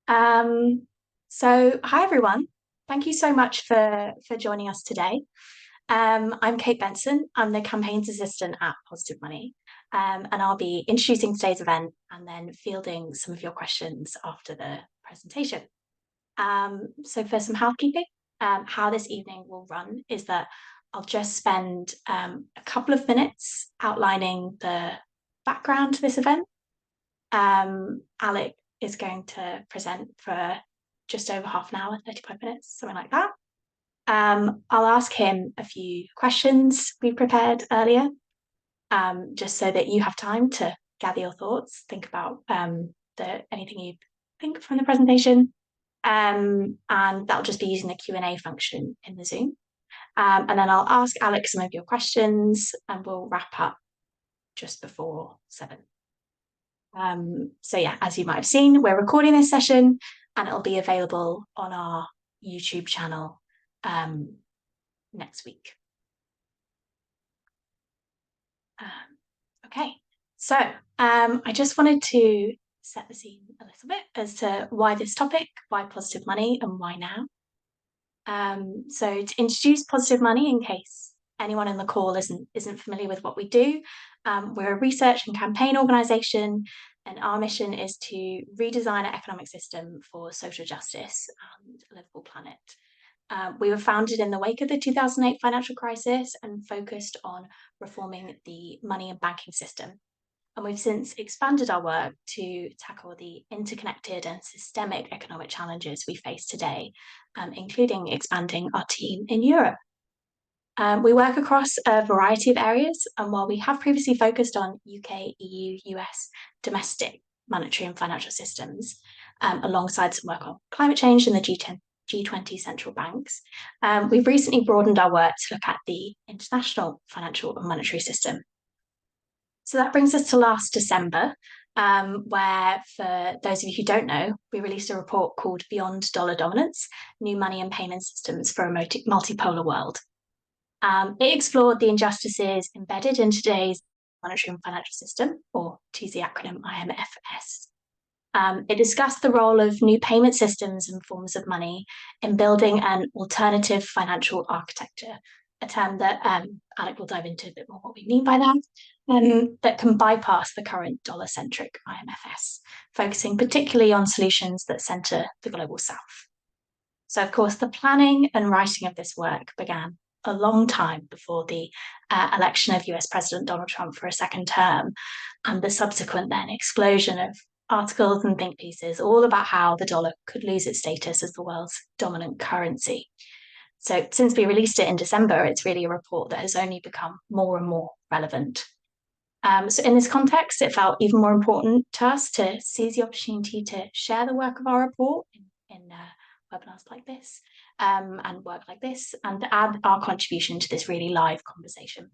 Um, Hi everyone. Thank you so much for joining us today. I'm Kate Benson. I'm the campaigns assistant at Positive Money, and I'll be introducing today's event and then fielding some of your questions after the presentation. For some housekeeping, how this evening will run is that I'll just spend a couple of minutes outlining the background to this event. Alec is going to present for just over half an hour, 35 minutes, something like that. I'll ask him a few questions we prepared earlier, just so that you have time to gather your thoughts, think about anything you think from the presentation. And that'll just be using the Q&A function in the Zoom. And then I'll ask Alec some of your questions and we'll wrap up just before 7. Yeah, as you might have seen, we're recording this session and it'll be available on our YouTube channel next week. Okay, so I just wanted to set the scene a little bit as to why this topic, why positive money, and why now. To introduce positive money, in case anyone in the call isn't familiar with what we do, we're a research and campaign organisation, and our mission is to redesign an economic system for social justice and a livable planet. We were founded in the wake of the 2008 financial crisis and focused on reforming the money and banking system. And we've since expanded our work to tackle the interconnected and systemic economic challenges we face today, including expanding our team in Europe. We work across a variety of areas, and while we have previously focused on UK, EU, US domestic monetary and financial systems, alongside some work on climate change and the G20 central banks, we've recently broadened our work to look at the international financial and monetary system. So that brings us to last December, where, for those of you who don't know, we released a report called Beyond Dollar Dominance, New Money and Payment Systems for a Multipolar World. It explored the injustices embedded in today's monetary and financial system, or to use the acronym IMFS. It discussed the role of new payment systems and forms of money in building an alternative financial architecture, a term that Alec will dive into a bit more what we mean by that can bypass the current dollar-centric IMFS, focusing particularly on solutions that centre the global south. So, of course, the planning and writing of this work began a long time before the election of US President Donald Trump for a second term, and the subsequent then explosion of articles and think pieces all about how the dollar could lose its status as the world's dominant currency. So since we released it in December, it's really a report that has only become more and more relevant. So in this context, it felt even more important to us to seize the opportunity to share the work of our report in webinars like this and work like this, and to add our contribution to this really live conversation.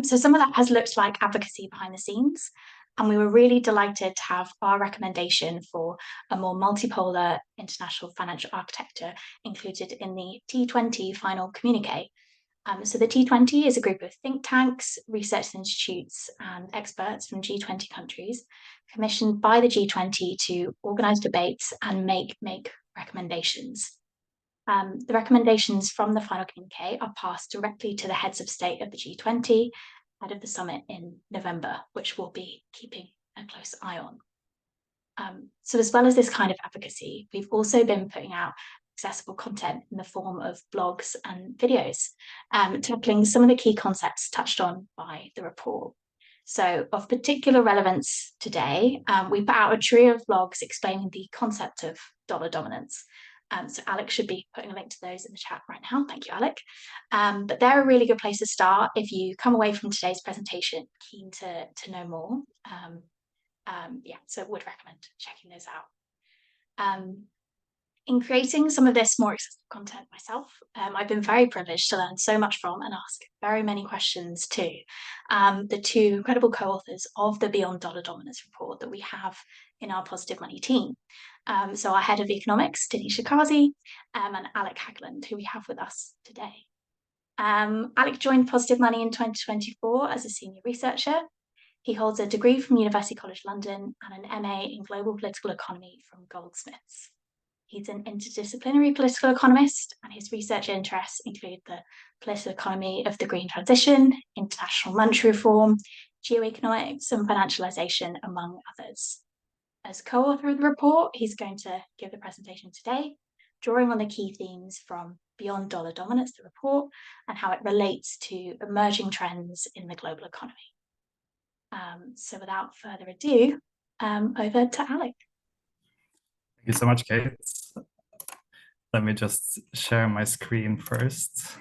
So some of that has looked like advocacy behind the scenes, and we were really delighted to have our recommendation for a more multipolar international financial architecture included in the T20 final communique. So the T20 is a group of think tanks, research institutes, and experts from G20 countries commissioned by the G20 to organise debates and make recommendations. The recommendations from the final communique are passed directly to the heads of state of the G20 ahead of the summit in November, which we'll be keeping a close eye on. So as well as this kind of advocacy, we've also been putting out accessible content in the form of blogs and videos, tackling some of the key concepts touched on by the report. So of particular relevance today, we put out a trio of blogs explaining the concept of dollar dominance. So Alec should be putting a link to those in the chat right now. Thank you, Alec. But they're a really good place to start if you come away from today's presentation keen to know more. So would recommend checking those out. In creating some of this more accessible content myself, I've been very privileged to learn so much from and ask very many questions to the two incredible co-authors of the Beyond Dollar Dominance report that we have in our Positive Money team. So our head of economics, Tanisha Kazi, and Alec Haglund, who we have with us today. Alec joined Positive Money in 2024 as a senior researcher. He holds a degree from University College London and an MA in Global Political Economy from Goldsmiths. He's an interdisciplinary political economist, and his research interests include the political economy of the green transition, international monetary reform, geoeconomics, and financialization, among others. As co-author of the report, he's going to give the presentation today, drawing on the key themes from Beyond Dollar Dominance, the report, and how it relates to emerging trends in the global economy. So without further ado, over to Alec. Thank you so much, Kate. Let me just share my screen first.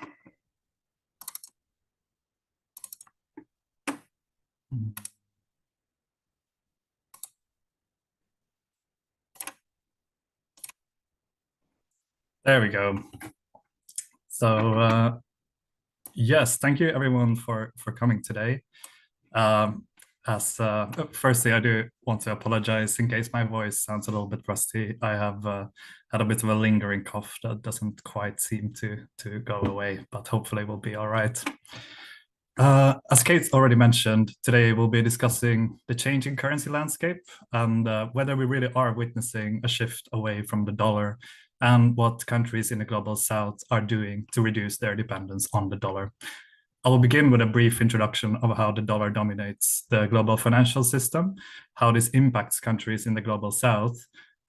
There we go. So yes, thank you everyone for coming today. Firstly, I do want to apologize in case my voice sounds a little bit rusty. I have had a bit of a lingering cough that doesn't quite seem to go away, but hopefully we'll be all right. As Kate already mentioned, today we'll be discussing the changing currency landscape and whether we really are witnessing a shift away from the dollar and what countries in the global south are doing to reduce their dependence on the dollar. I will begin with a brief introduction of how the dollar dominates the global financial system, how this impacts countries in the global south,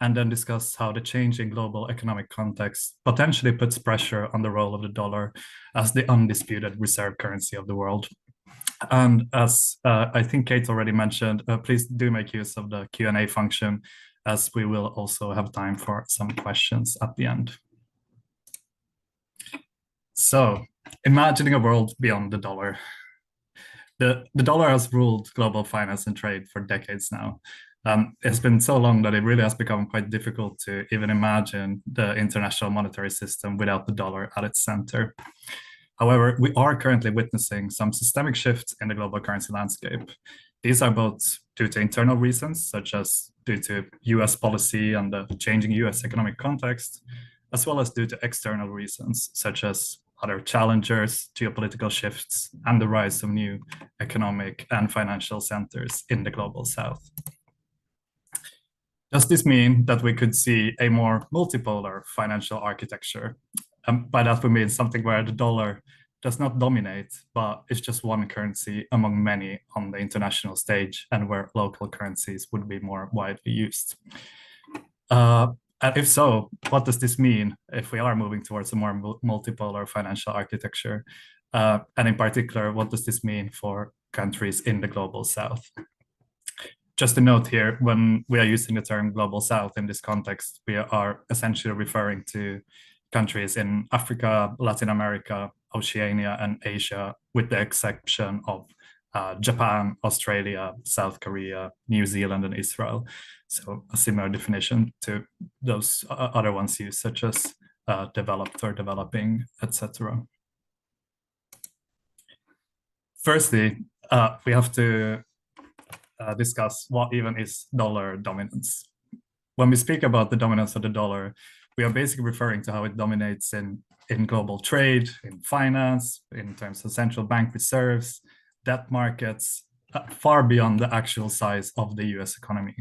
and then discuss how the changing global economic context potentially puts pressure on the role of the dollar as the undisputed reserve currency of the world. And as I think Kate already mentioned, please do make use of the Q&A function, as we will also have time for some questions at the end. So, imagining a world beyond the dollar. The dollar has ruled global finance and trade for decades now. It's been so long that it really has become quite difficult to even imagine the international monetary system without the dollar at its center. However, we are currently witnessing some systemic shifts in the global currency landscape. These are both due to internal reasons, such as due to US policy and the changing US economic context, as well as due to external reasons, such as other challengers, geopolitical shifts, and the rise of new economic and financial centers in the global south. Does this mean that we could see a more multipolar financial architecture? By that we mean something where the dollar does not dominate, but it's just one currency among many on the international stage, and where local currencies would be more widely used. And if so, what does this mean if we are moving towards a more multipolar financial architecture? And in particular, what does this mean for countries in the global south? Just a note here, when we are using the term global south in this context, we are essentially referring to countries in Africa, Latin America, Oceania, and Asia, with the exception of Japan, Australia, South Korea, New Zealand, and Israel. So a similar definition to those other ones used, such as developed or developing, etc. Firstly, we have to discuss what even is dollar dominance. When we speak about the dominance of the dollar, we are basically referring to how it dominates in global trade, in finance, in terms of central bank reserves, debt markets, far beyond the actual size of the US economy.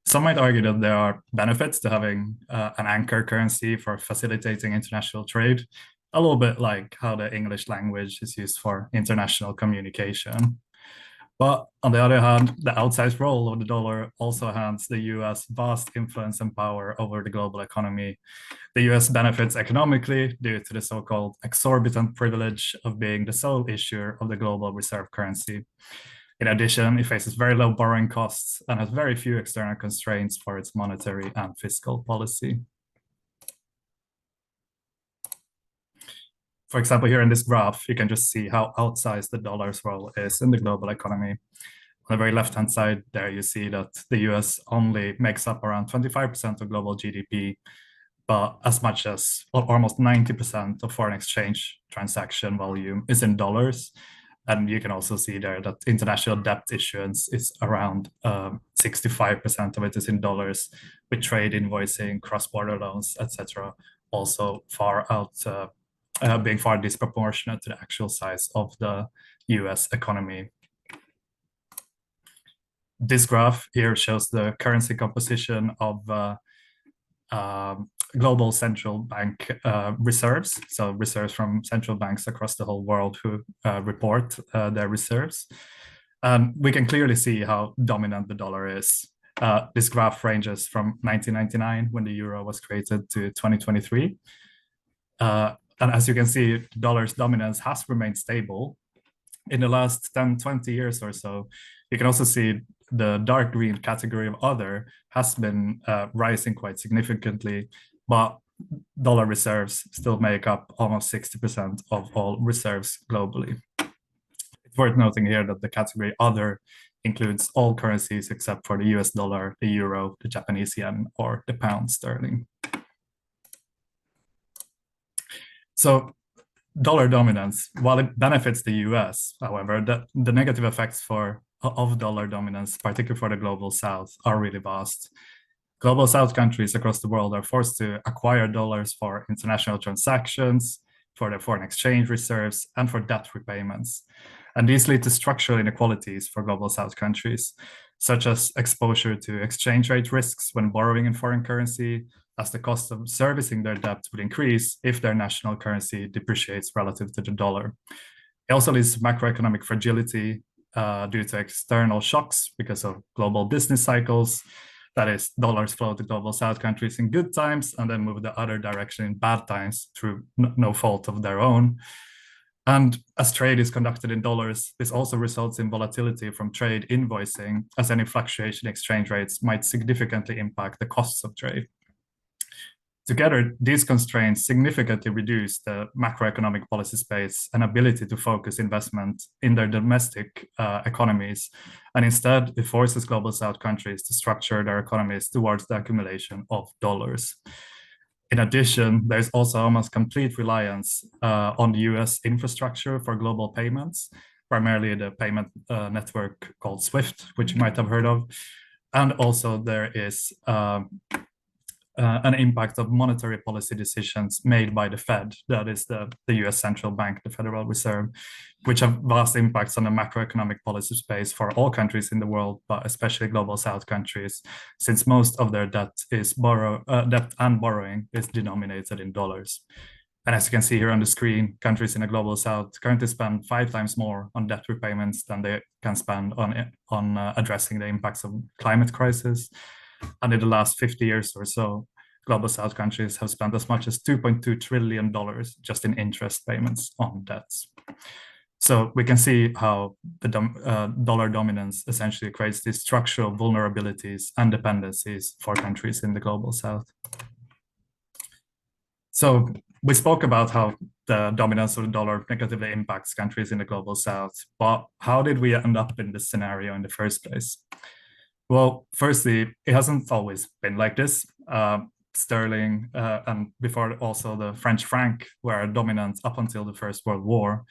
Some might argue that there are benefits to having an anchor currency for facilitating international trade, a little bit like how the English language is used for international communication. But on the other hand, the outsized role of the dollar also hands the US vast influence and power over the global economy. The US benefits economically due to the so-called exorbitant privilege of being the sole issuer of the global reserve currency. In addition, it faces very low borrowing costs and has very few external constraints for its monetary and fiscal policy. For example, here in this graph, you can just see how outsized the dollar's role is in the global economy. On the very left-hand side there, you see that the US only makes up around 25% of global GDP, but as much as almost 90% of foreign exchange transaction volume is in dollars. And you can also see there that international debt issuance is around 65% of it is in dollars, with trade invoicing, cross-border loans, etc., also far out, being far disproportionate to the actual size of the US economy. This graph here shows the currency composition of global central bank reserves, so reserves from central banks across the whole world who report their reserves. We can clearly see how dominant the dollar is. This graph ranges from 1999, when the euro was created, to 2023. And as you can see, the dollar's dominance has remained stable. In the last 10, 20 years or so, you can also see the dark green category of other has been rising quite significantly, but dollar reserves still make up almost 60% of all reserves globally. It's worth noting here that the category other includes all currencies except for the US dollar, the euro, the Japanese yen, or the pound sterling. So dollar dominance, while it benefits the US, however, the negative effects of dollar dominance, particularly for the global south, are really vast. Global south countries across the world are forced to acquire dollars for international transactions, for their foreign exchange reserves, and for debt repayments. And these lead to structural inequalities for global south countries, such as exposure to exchange rate risks when borrowing in foreign currency, as the cost of servicing their debt would increase if their national currency depreciates relative to the dollar. It also leads to macroeconomic fragility due to external shocks because of global business cycles. That is, dollars flow to global south countries in good times and then move the other direction in bad times through no fault of their own. And as trade is conducted in dollars, this also results in volatility from trade invoicing, as any fluctuation in exchange rates might significantly impact the costs of trade. Together, these constraints significantly reduce the macroeconomic policy space and ability to focus investment in their domestic economies. And instead, it forces global south countries to structure their economies towards the accumulation of dollars. In addition, there's also almost complete reliance on the US infrastructure for global payments, primarily the payment network called SWIFT, which you might have heard of. And also there is an impact of monetary policy decisions made by the Fed, that is the US central bank, the Federal Reserve, which have vast impacts on the macroeconomic policy space for all countries in the world, but especially global south countries, since most of their debt and borrowing is denominated in dollars. And as you can see here on the screen, countries in the global south currently spend 5 times more on debt repayments than they can spend on addressing the impacts of climate crisis. And in the last 50 years or so, global south countries have spent as much as $2.2 trillion just in interest payments on debts. So we can see how the dollar dominance essentially creates these structural vulnerabilities and dependencies for countries in the global south. So we spoke about how the dominance of the dollar negatively impacts countries in the global south, but how did we end up in this scenario in the first place? Well, firstly, it hasn't always been like this. Sterling and before also the French franc were dominant up until the First World War.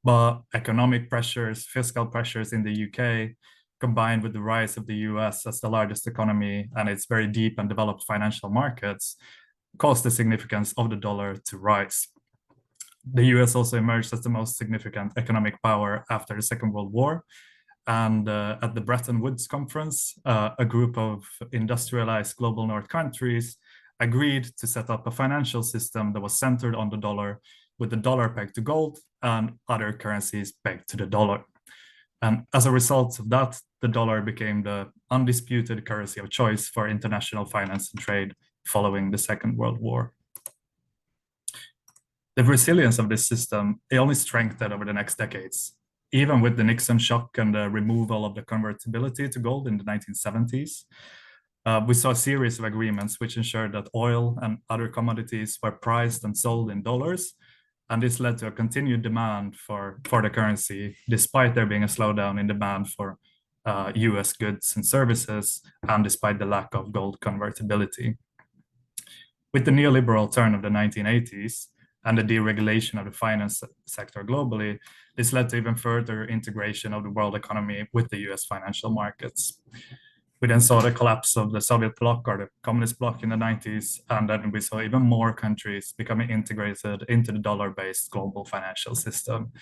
But economic pressures, fiscal pressures in the UK, combined with the rise of the US as the largest economy and its very deep and developed financial markets, caused the significance of the dollar to rise. The US also emerged as the most significant economic power after the Second World War. And at the Bretton Woods Conference, a group of industrialized global North countries agreed to set up a financial system that was centered on the dollar, with the dollar pegged to gold and other currencies pegged to the dollar. And as a result of that, the dollar became the undisputed currency of choice for international finance and trade following the Second World War. The resilience of this system, it only strengthened over the next decades. Even with the Nixon shock and the removal of the convertibility to gold in the 1970s, we saw a series of agreements which ensured that oil and other commodities were priced and sold in dollars. And this led to a continued demand for the currency, despite there being a slowdown in demand for US goods and services, and despite the lack of gold convertibility. With the neoliberal turn of the 1980s, and the deregulation of the finance sector globally, this led to even further integration of the world economy with the US financial markets. We then saw the collapse of the Soviet bloc or the communist bloc in the 90s, and then we saw even more countries becoming integrated into the dollar-based global financial system.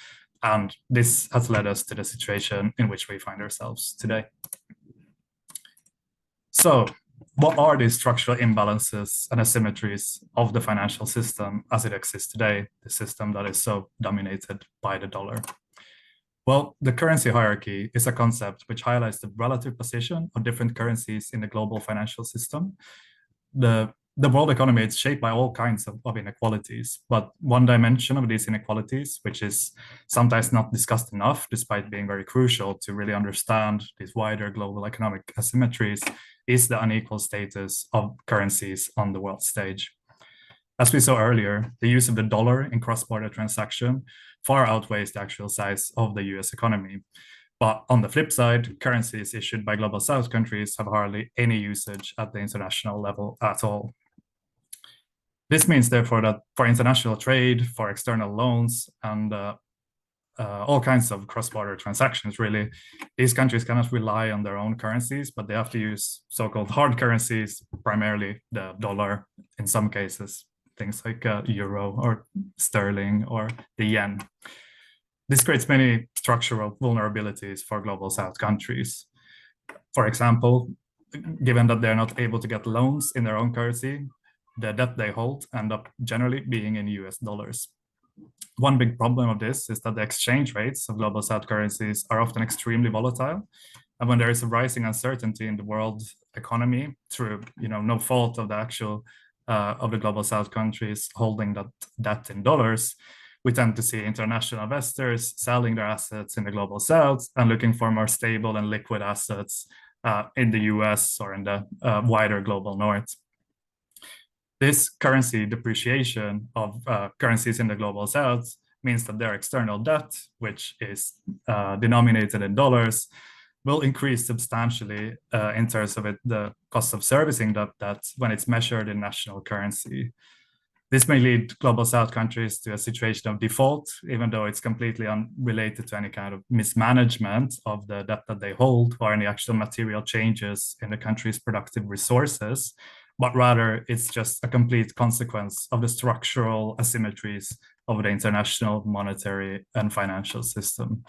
And this has led us to the situation in which we find ourselves today. So, what are these structural imbalances and asymmetries of the financial system as it exists today, the system that is so dominated by the dollar? Well, the currency hierarchy is a concept which highlights the relative position of different currencies in the global financial system. The world economy is shaped by all kinds of inequalities, but one dimension of these inequalities, which is sometimes not discussed enough, despite being very crucial to really understand these wider global economic asymmetries, is the unequal status of currencies on the world stage. As we saw earlier, the use of the dollar in cross-border transaction far outweighs the actual size of the US economy. But on the flip side, currencies issued by global south countries have hardly any usage at the international level at all. This means, therefore, that for international trade, for external loans, and all kinds of cross-border transactions, really, these countries cannot rely on their own currencies, but they have to use so-called hard currencies, primarily the dollar in some cases, things like euro or sterling or the yen. This creates many structural vulnerabilities for global south countries. For example, given that they're not able to get loans in their own currency, the debt they hold end up generally being in US dollars. One big problem of this is that the exchange rates of global south currencies are often extremely volatile. And when there is a rising uncertainty in the world economy through no fault of the actual of the global south countries holding that debt in dollars, we tend to see international investors selling their assets in the global south and looking for more stable and liquid assets in the US or in the wider global north. This currency depreciation of currencies in the global south means that their external debt, which is denominated in dollars, will increase substantially in terms of the cost of servicing that debt when it's measured in national currency. This may lead global south countries to a situation of default, even though it's completely unrelated to any kind of mismanagement of the debt that they hold or any actual material changes in the country's productive resources, but rather it's just a complete consequence of the structural asymmetries of the international monetary and financial system.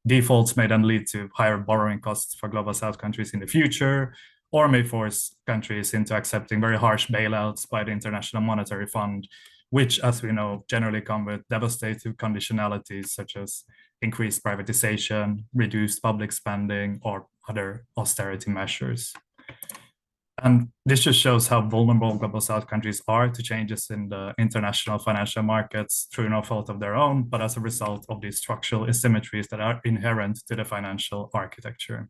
Defaults may then lead to higher borrowing costs for global south countries in the future, or may force countries into accepting very harsh bailouts by the International Monetary Fund, which, as we know, generally come with devastating conditionalities such as increased privatization, reduced public spending, or other austerity measures. And this just shows how vulnerable global south countries are to changes in the international financial markets through no fault of their own, but as a result of these structural asymmetries that are inherent to the financial architecture.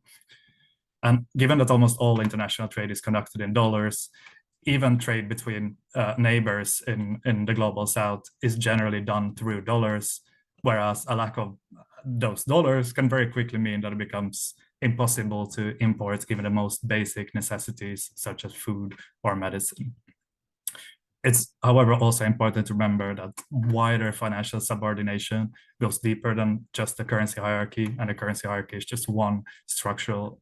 And given that almost all international trade is conducted in dollars, even trade between neighbors in the global south is generally done through dollars, whereas a lack of those dollars can very quickly mean that it becomes impossible to import even the most basic necessities such as food or medicine. It's, however, also important to remember that wider financial subordination goes deeper than just the currency hierarchy, and the currency hierarchy is just one structural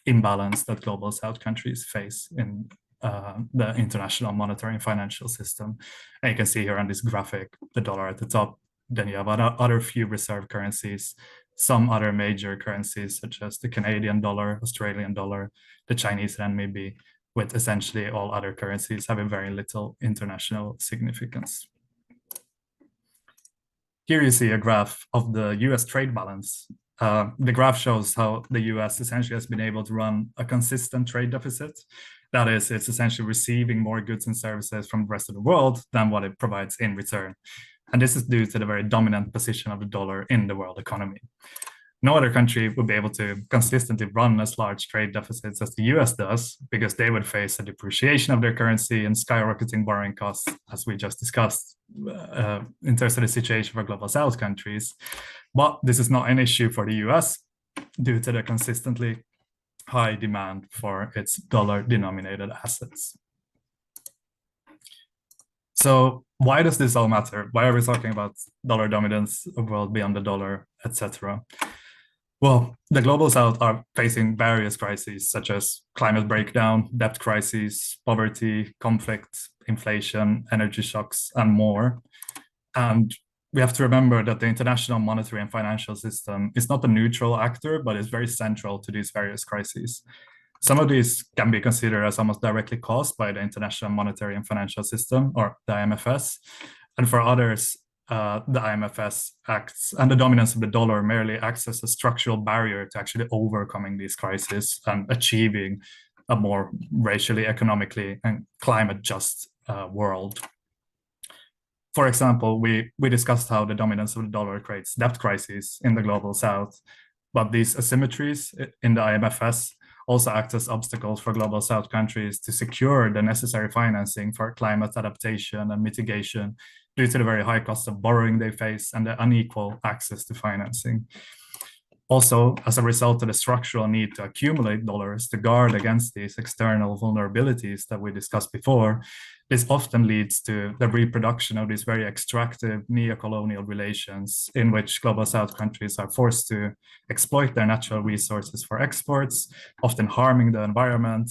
imbalance that global south countries face in the international monetary and financial system. And you can see here on this graphic, the dollar at the top, then you have other few reserve currencies, some other major currencies such as the Canadian dollar, Australian dollar, the Chinese renminbi, with essentially all other currencies having very little international significance. Here you see a graph of the US trade balance. The graph shows how the US essentially has been able to run a consistent trade deficit. That is, it's essentially receiving more goods and services from the rest of the world than what it provides in return. And this is due to the very dominant position of the dollar in the world economy. No other country would be able to consistently run as large trade deficits as the US does, because they would face a depreciation of their currency and skyrocketing borrowing costs, as we just discussed, in terms of the situation for global south countries. But this is not an issue for the US due to the consistently high demand for its dollar-denominated assets. So why does this all matter? Why are we talking about dollar dominance of the world beyond the dollar, etc.? Well, the global south are facing various crises such as climate breakdown, debt crises, poverty, conflict, inflation, energy shocks, and more. And we have to remember that the international monetary and financial system is not a neutral actor, but is very central to these various crises. Some of these can be considered as almost directly caused by the International Monetary and Financial System, or the IMFS. And for others, the IMFS acts, and the dominance of the dollar merely acts as a structural barrier to actually overcoming these crises and achieving a more racially, economically, and climate just world. For example, we discussed how the dominance of the dollar creates debt crises in the global south, but these asymmetries in the IMFS also act as obstacles for global south countries to secure the necessary financing for climate adaptation and mitigation due to the very high cost of borrowing they face and the unequal access to financing. Also, as a result of the structural need to accumulate dollars to guard against these external vulnerabilities that we discussed before, this often leads to the reproduction of these very extractive neo-colonial relations in which global south countries are forced to exploit their natural resources for exports, often harming the environment,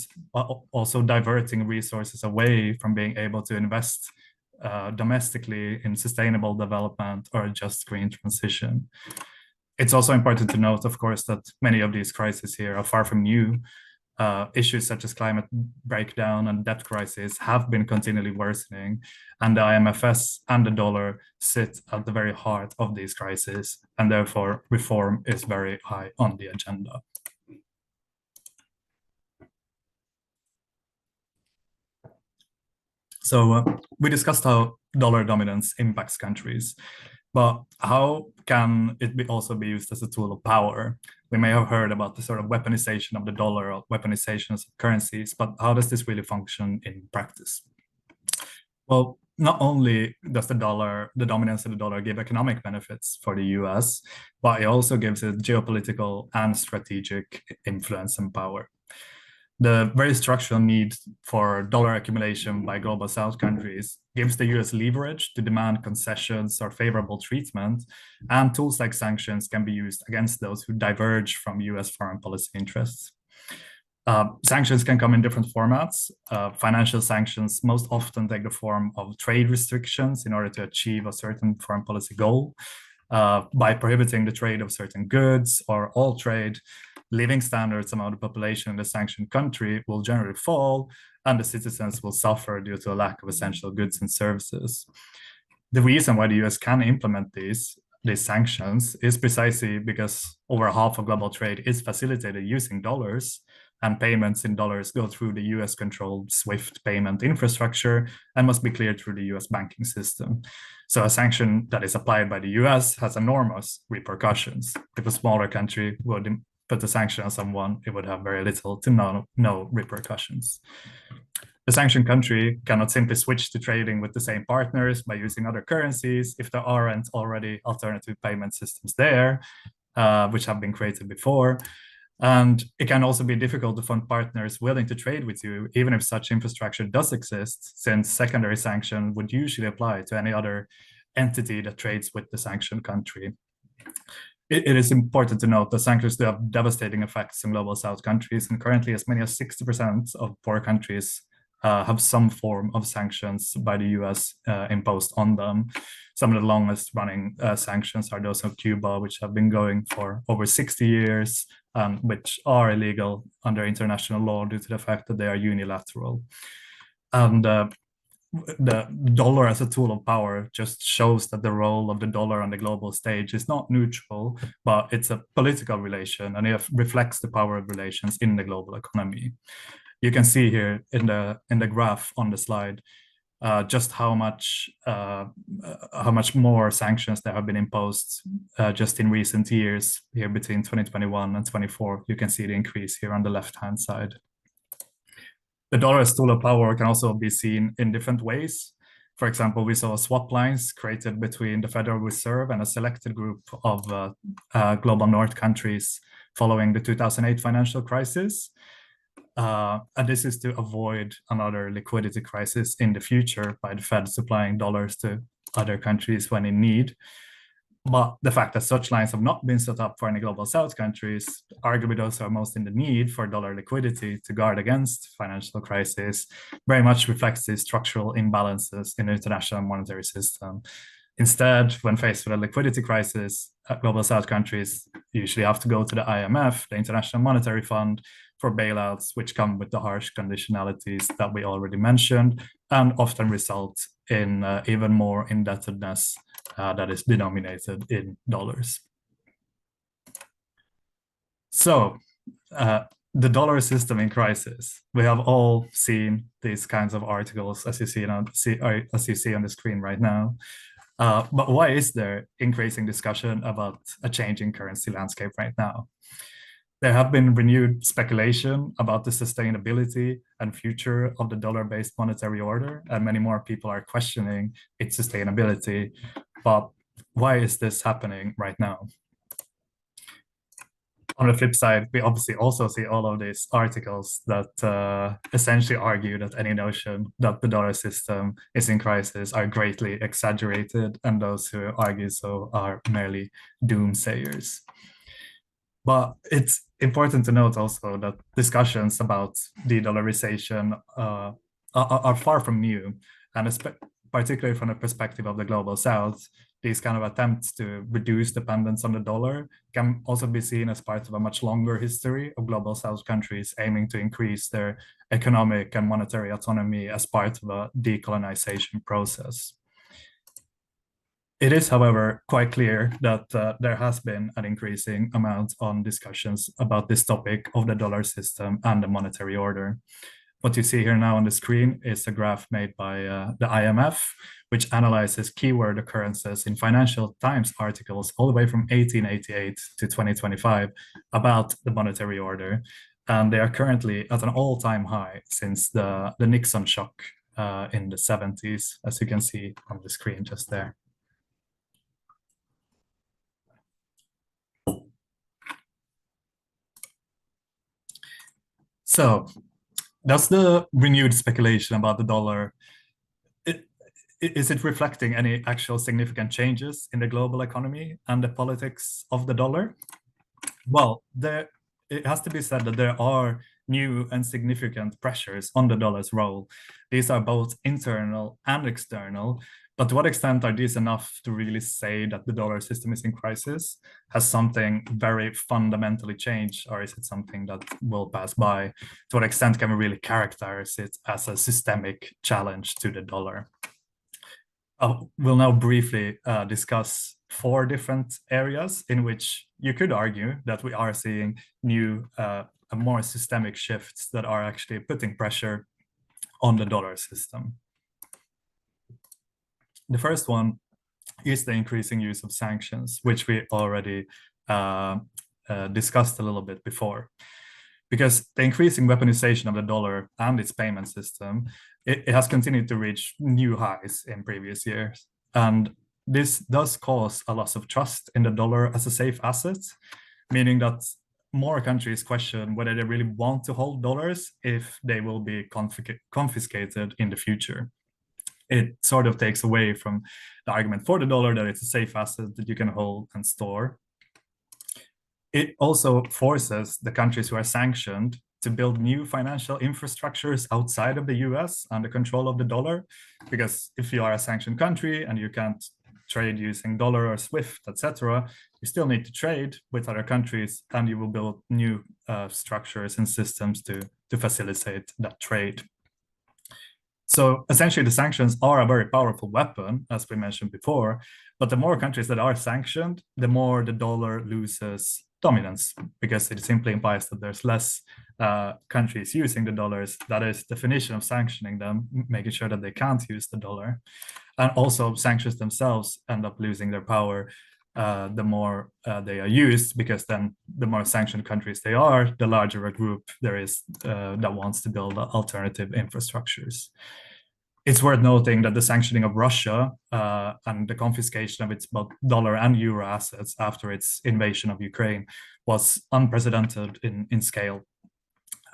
also diverting resources away from being able to invest domestically in sustainable development or a just green transition. It's also important to note, of course, that many of these crises here are far from new. Issues such as climate breakdown and debt crisis have been continually worsening, and the IMFS and the dollar sit at the very heart of these crises, and therefore reform is very high on the agenda. So we discussed how dollar dominance impacts countries, but how can it also be used as a tool of power? We may have heard about the sort of weaponization of the dollar or weaponizations of currencies, but how does this really function in practice? Well, not only does the dominance of the dollar give economic benefits for the US, but it also gives it geopolitical and strategic influence and power. The very structural need for dollar accumulation by global south countries gives the US leverage to demand concessions or favorable treatment, and tools like sanctions can be used against those who diverge from US foreign policy interests. Sanctions can come in different formats. Financial sanctions most often take the form of trade restrictions in order to achieve a certain foreign policy goal. By prohibiting the trade of certain goods or all trade, living standards among the population in the sanctioned country will generally fall, and the citizens will suffer due to a lack of essential goods and services. The reason why the US can implement these sanctions is precisely because over half of global trade is facilitated using dollars, and payments in dollars go through the US-controlled SWIFT payment infrastructure and must be cleared through the US banking system. So a sanction that is applied by the US has enormous repercussions. If a smaller country would put a sanction on someone, it would have very little to no repercussions. The sanctioned country cannot simply switch to trading with the same partners by using other currencies if there aren't already alternative payment systems there, which have been created before. And it can also be difficult to find partners willing to trade with you, even if such infrastructure does exist, since secondary sanction would usually apply to any other entity that trades with the sanctioned country. It is important to note that sanctions do have devastating effects in global south countries, and currently as many as 60% of poor countries have some form of sanctions by the US imposed on them. Some of the longest running sanctions are those of Cuba, which have been going for over 60 years, which are illegal under international law due to the fact that they are unilateral. And the dollar as a tool of power just shows that the role of the dollar on the global stage is not neutral, but it's a political relation, and it reflects the power of relations in the global economy. You can see here in the graph on the slide just how much more sanctions there have been imposed just in recent years. Here between 2021 and 24, you can see the increase here on the left-hand side. The dollar as tool of power can also be seen in different ways. For example, we saw swap lines created between the Federal Reserve and a selected group of global North countries following the 2008 financial crisis. And this is to avoid another liquidity crisis in the future by the Fed supplying dollars to other countries when in need. But the fact that such lines have not been set up for any global south countries, arguably those who are most in the need for dollar liquidity to guard against financial crisis, very much reflects the structural imbalances in the international monetary system. Instead, when faced with a liquidity crisis, global south countries usually have to go to the IMF, the International Monetary Fund, for bailouts, which come with the harsh conditionalities that we already mentioned, and often result in even more indebtedness that is denominated in dollars. So, the dollar system in crisis. We have all seen these kinds of articles, as you see on the screen right now. But why is there increasing discussion about a changing currency landscape right now? There have been renewed speculation about the sustainability and future of the dollar-based monetary order, and many more people are questioning its sustainability. But why is this happening right now? On the flip side, we obviously also see all of these articles that essentially argue that any notion that the dollar system is in crisis are greatly exaggerated, and those who argue so are merely doomsayers. But it's important to note also that discussions about de-dollarization are far from new, and particularly from the perspective of the global south, these kind of attempts to reduce dependence on the dollar can also be seen as part of a much longer history of global south countries aiming to increase their economic and monetary autonomy as part of a decolonization process. It is, however, quite clear that there has been an increasing amount on discussions about this topic of the dollar system and the monetary order. What you see here now on the screen is a graph made by the IMF, which analyzes keyword occurrences in Financial Times articles all the way from 1888 to 2025 about the monetary order. And they are currently at an all-time high since the Nixon shock in the 70s, as you can see on the screen just there. So, does the renewed speculation about the dollar, is it reflecting any actual significant changes in the global economy and the politics of the dollar? Well, it has to be said that there are new and significant pressures on the dollar's role. These are both internal and external, but to what extent are these enough to really say that the dollar system is in crisis? Has something very fundamentally changed, or is it something that will pass by? To what extent can we really characterize it as a systemic challenge to the dollar? We'll now briefly discuss 4 different areas in which you could argue that we are seeing new, more systemic shifts that are actually putting pressure on the dollar system. The first one is the increasing use of sanctions, which we already discussed a little bit before. Because the increasing weaponization of the dollar and its payment system, it has continued to reach new highs in previous years. And this does cause a loss of trust in the dollar as a safe asset, meaning that more countries question whether they really want to hold dollars if they will be confiscated in the future. It sort of takes away from the argument for the dollar that it's a safe asset that you can hold and store. It also forces the countries who are sanctioned to build new financial infrastructures outside of the US under control of the dollar. Because if you are a sanctioned country and you can't trade using dollar or SWIFT, etc., you still need to trade with other countries, and you will build new structures and systems to facilitate that trade. So essentially, the sanctions are a very powerful weapon, as we mentioned before, but the more countries that are sanctioned, the more the dollar loses dominance, because it simply implies that there's less countries using the dollars. That is the definition of sanctioning them, making sure that they can't use the dollar. And also sanctions themselves end up losing their power the more they are used, because then the more sanctioned countries they are, the larger a group there is that wants to build alternative infrastructures. It's worth noting that the sanctioning of Russia and the confiscation of its both dollar and euro assets after its invasion of Ukraine was unprecedented in scale.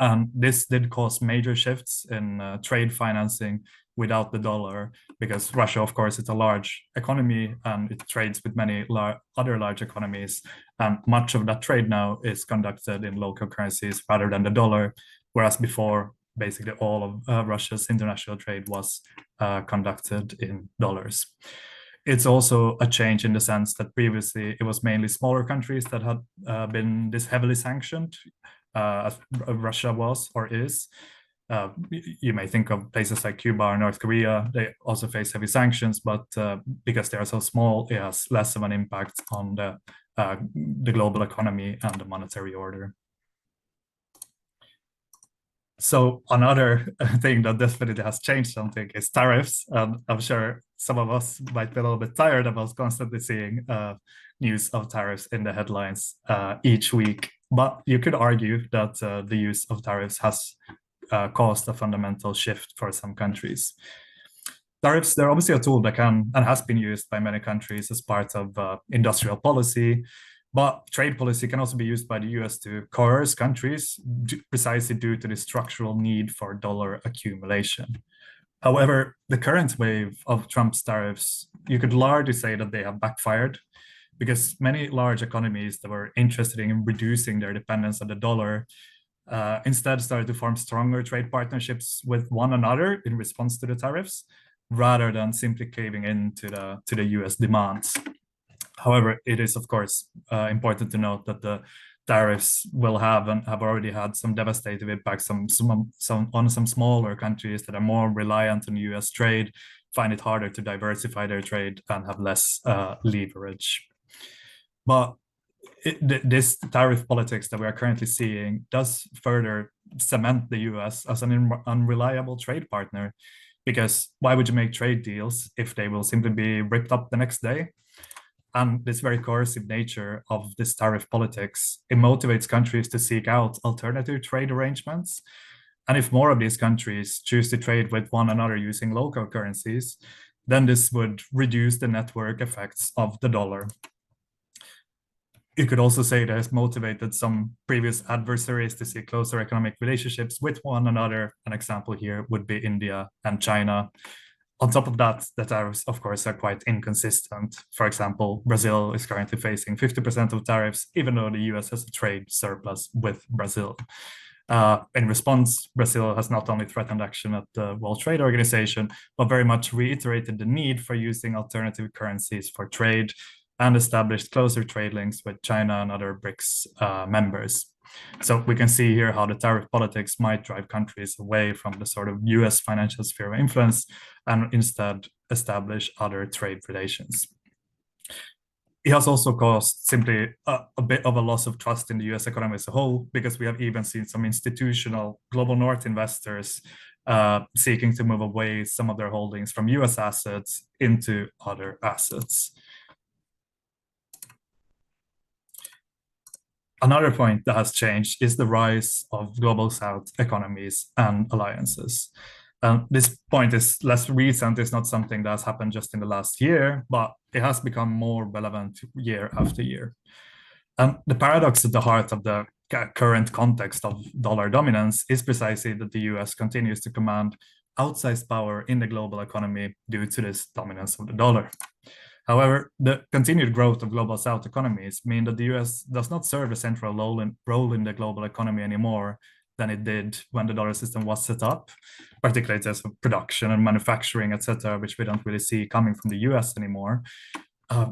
And this did cause major shifts in trade financing without the dollar, because Russia, of course, it's a large economy and it trades with many other large economies. And much of that trade now is conducted in local currencies rather than the dollar, whereas before, basically all of Russia's international trade was conducted in dollars. It's also a change in the sense that previously it was mainly smaller countries that had been this heavily sanctioned, as Russia was or is. You may think of places like Cuba or North Korea. They also face heavy sanctions, but because they are so small, it has less of an impact on the global economy and the monetary order. So another thing that definitely has changed something is tariffs. And I'm sure some of us might be a little bit tired of us constantly seeing news of tariffs in the headlines each week. But you could argue that the use of tariffs has caused a fundamental shift for some countries. Tariffs, they're obviously a tool that can and has been used by many countries as part of industrial policy, but trade policy can also be used by the US to coerce countries precisely due to the structural need for dollar accumulation. However, the current wave of Trump's tariffs, you could largely say that they have backfired because many large economies that were interested in reducing their dependence on the dollar instead started to form stronger trade partnerships with one another in response to the tariffs, rather than simply caving in to the US demands. However, it is, of course, important to note that the tariffs will have and have already had some devastating impacts on some smaller countries that are more reliant on US trade, find it harder to diversify their trade and have less leverage. But this tariff politics that we are currently seeing does further cement the US as an unreliable trade partner, because why would you make trade deals if they will simply be ripped up the next day? And this very coercive nature of this tariff politics, it motivates countries to seek out alternative trade arrangements. And if more of these countries choose to trade with one another using local currencies, then this would reduce the network effects of the dollar. You could also say that has motivated some previous adversaries to seek closer economic relationships with one another. An example here would be India and China. On top of that, the tariffs, of course, are quite inconsistent. For example, Brazil is currently facing 50% of tariffs, even though the US has a trade surplus with Brazil. In response, Brazil has not only threatened action at the World Trade Organization, but very much reiterated the need for using alternative currencies for trade and established closer trade links with China and other BRICS members. So we can see here how the tariff politics might drive countries away from the sort of US financial sphere of influence and instead establish other trade relations. It has also caused simply a bit of a loss of trust in the US economy as a whole, because we have even seen some institutional global North investors seeking to move away some of their holdings from US assets into other assets. Another point that has changed is the rise of global South economies and alliances. This point is less recent. It's not something that has happened just in the last year, but it has become more relevant year after year. The paradox at the heart of the current context of dollar dominance is precisely that the US continues to command outsized power in the global economy due to this dominance of the dollar. However, the continued growth of global South economies mean that the US does not serve a central role in the global economy anymore than it did when the dollar system was set up, particularly in terms of production and manufacturing, etc., which we don't really see coming from the US anymore.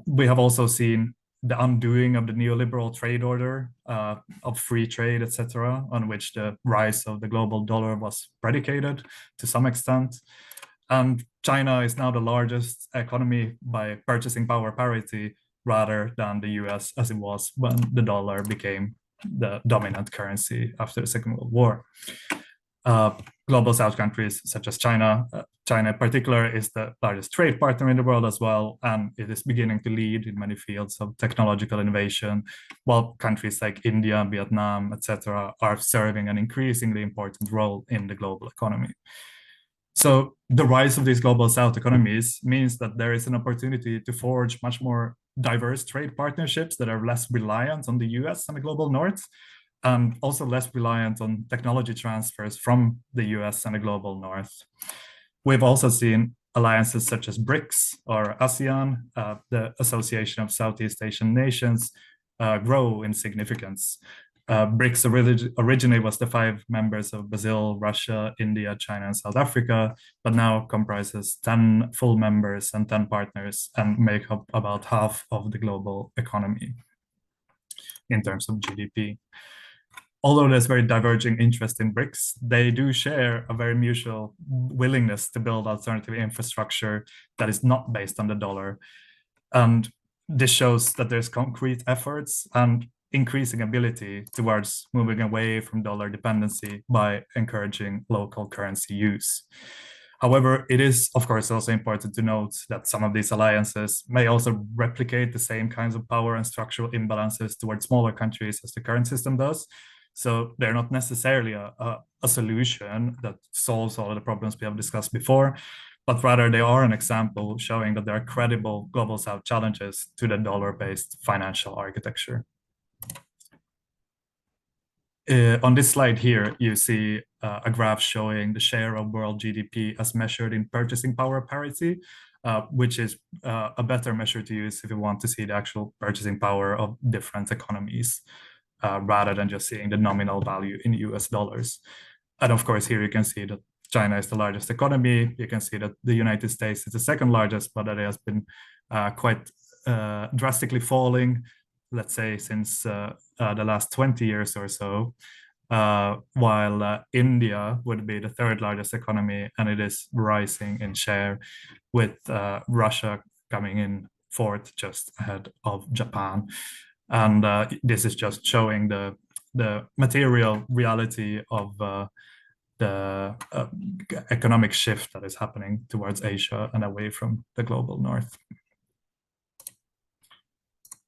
We have also seen the undoing of the neoliberal trade order of free trade, etc., on which the rise of the global dollar was predicated to some extent. And China is now the largest economy by purchasing power parity rather than the US as it was when the dollar became the dominant currency after the Second World War. Global South countries such as China, China in particular is the largest trade partner in the world as well, and it is beginning to lead in many fields of technological innovation, while countries like India, Vietnam, etc., are serving an increasingly important role in the global economy. So the rise of these global South economies means that there is an opportunity to forge much more diverse trade partnerships that are less reliant on the US and the global North, and also less reliant on technology transfers from the US and the global North. We've also seen alliances such as BRICS or ASEAN, the Association of Southeast Asian Nations, grow in significance. BRICS originally was the 5 members of Brazil, Russia, India, China, and South Africa, but now comprises 10 full members and 10 partners and make up about half of the global economy in terms of GDP. although there's very diverging interest in BRICS, they do share a very mutual willingness to build alternative infrastructure that is not based on the dollar. And this shows that there's concrete efforts and increasing ability towards moving away from dollar dependency by encouraging local currency use. However, it is, of course, also important to note that some of these alliances may also replicate the same kinds of power and structural imbalances towards smaller countries as the current system does. So they're not necessarily a solution that solves all of the problems we have discussed before, but rather they are an example showing that there are credible global south challenges to the dollar-based financial architecture. On this slide here, you see a graph showing the share of world GDP as measured in purchasing power parity, which is a better measure to use if you want to see the actual purchasing power of different economies, rather than just seeing the nominal value in US dollars. And of course, here you can see that China is the largest economy. You can see that the United States is the second largest, but it has been quite drastically falling, let's say, since the last 20 years or so, while India would be the third largest economy, and it is rising in share, with Russia coming in fourth, just ahead of Japan. And this is just showing the material reality of the economic shift that is happening towards Asia and away from the global north.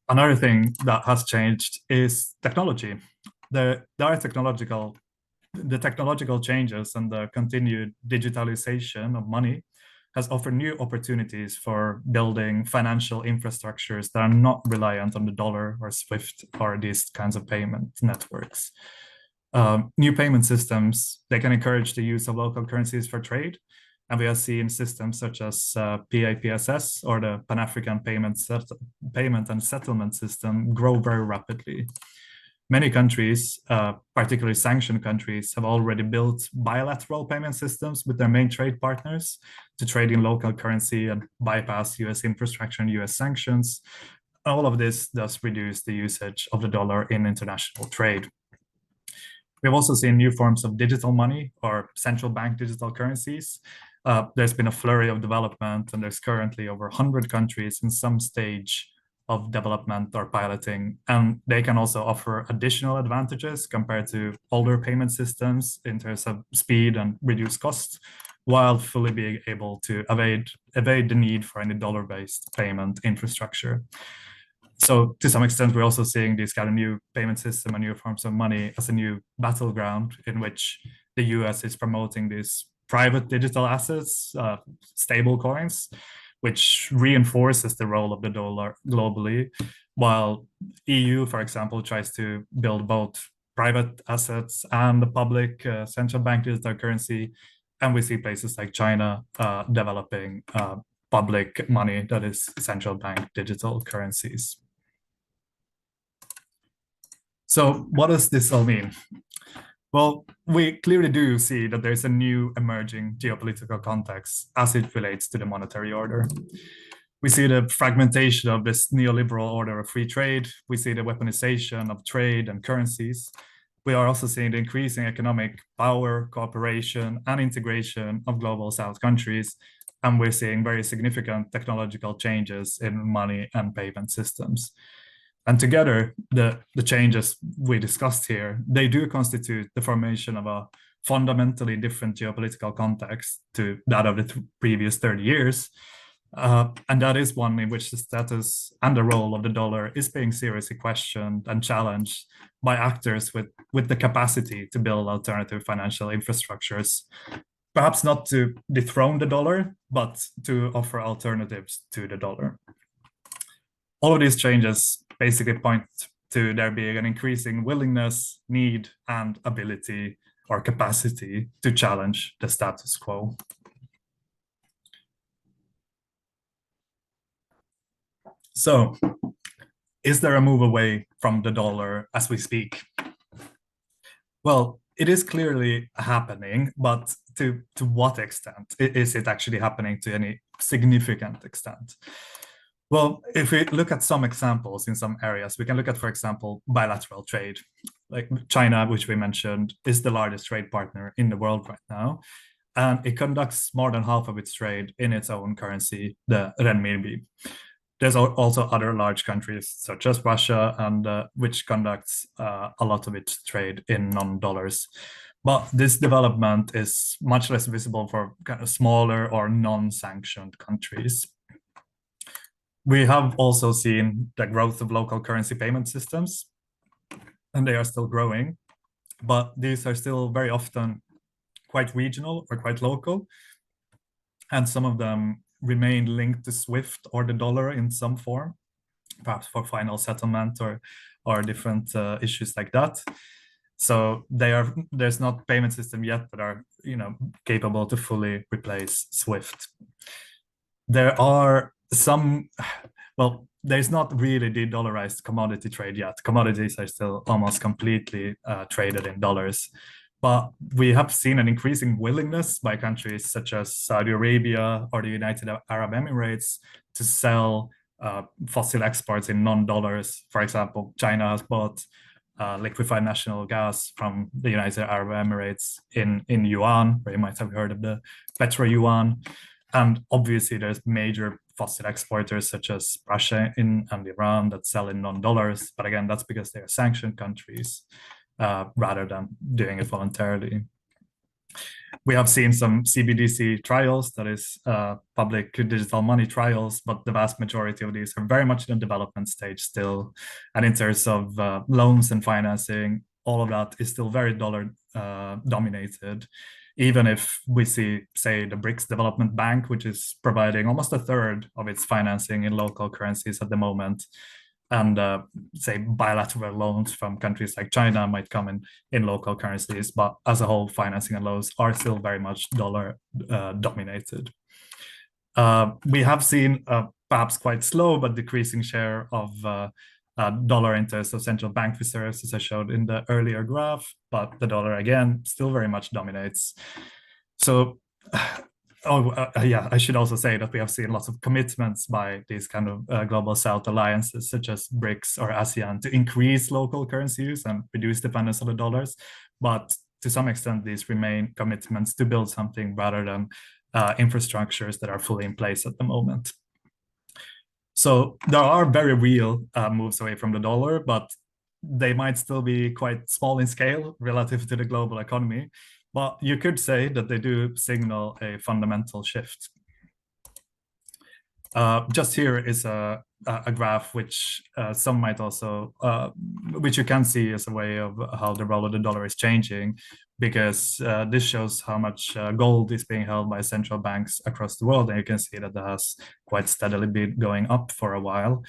Another thing that has changed is technology. The technological changes and the continued digitalization of money has offered new opportunities for building financial infrastructures that are not reliant on the dollar or SWIFT or these kinds of payment networks. New payment systems, they can encourage the use of local currencies for trade. And we have seen systems such as PAPSS or the Pan-African Payment and Settlement System grow very rapidly. Many countries, particularly sanctioned countries, have already built bilateral payment systems with their main trade partners to trade in local currency and bypass US infrastructure and US sanctions. All of this does reduce the usage of the dollar in international trade. We've also seen new forms of digital money or central bank digital currencies. There's been a flurry of development, and there's currently over 100 countries in some stage of development or piloting, and they can also offer additional advantages compared to older payment systems in terms of speed and reduced costs, while fully being able to evade the need for any dollar-based payment infrastructure. So to some extent, we're also seeing these kind of new payment system and new forms of money as a new battleground in which the US is promoting these private digital assets, stable coins, which reinforces the role of the dollar globally, while EU, for example, tries to build both private assets and the public central bank digital currency. And we see places like China developing public money that is central bank digital currencies. So what does this all mean? Well, we clearly do see that there's a new emerging geopolitical context as it relates to the monetary order. We see the fragmentation of this neoliberal order of free trade. We see the weaponization of trade and currencies. We are also seeing the increasing economic power, cooperation, and integration of global South countries. And we're seeing very significant technological changes in money and payment systems. And together, the changes we discussed here, they do constitute the formation of a fundamentally different geopolitical context to that of the previous 30 years. And that is one in which the status and the role of the dollar is being seriously questioned and challenged by actors with the capacity to build alternative financial infrastructures, perhaps not to dethrone the dollar, but to offer alternatives to the dollar. All of these changes basically point to there being an increasing willingness, need, and ability or capacity to challenge the status quo. So, is there a move away from the dollar as we speak? Well, it is clearly happening, but to what extent? Is it actually happening to any significant extent? Well, if we look at some examples in some areas, we can look at, for example, bilateral trade. like China, which we mentioned, is the largest trade partner in the world right now. And it conducts more than half of its trade in its own currency, the renminbi. There's also other large countries such as Russia, and which conducts a lot of its trade in non-dollars. But this development is much less visible for kind of smaller or non-sanctioned countries. We have also seen the growth of local currency payment systems, and they are still growing, but these are still very often quite regional or quite local, and some of them remain linked to SWIFT or the dollar in some form, perhaps for final settlement or different issues like that. So there's not payment system yet that are capable to fully replace SWIFT. There are some, well, there's not really de-dollarized commodity trade yet. Commodities are still almost completely traded in dollars. But we have seen an increasing willingness by countries such as Saudi Arabia or the United Arab Emirates to sell fossil exports in non-dollars. For example, China has bought liquefied natural gas from the United Arab Emirates in yuan, where you might have heard of the petro yuan. And obviously, there's major fossil exporters such as Russia and Iran that sell in non-dollars. But again, that's because they are sanctioned countries rather than doing it voluntarily. We have seen some CBDC trials, that is public digital money trials, but the vast majority of these are very much in the development stage still. And in terms of loans and financing, all of that is still very dollar dominated. Even if we see, say, the BRICS Development Bank, which is providing almost a third of its financing in local currencies at the moment, and say bilateral loans from countries like China might come in local currencies, but as a whole, financing and loans are still very much dollar dominated. We have seen perhaps quite slow but decreasing share of dollar in terms of central bank reserves, as I showed in the earlier graph, but the dollar again still very much dominates. So yeah, I should also say that we have seen lots of commitments by these kind of global South alliances, such as BRICS or ASEAN, to increase local currency use and reduce dependence on the dollars. But to some extent, these remain commitments to build something rather than infrastructures that are fully in place at the moment. So there are very real moves away from the dollar, but they might still be quite small in scale relative to the global economy. But you could say that they do signal a fundamental shift. Just here is a graph which some might also, which you can see as a way of how the role of the dollar is changing, because this shows how much gold is being held by central banks across the world. And you can see that that has quite steadily been going up for a while.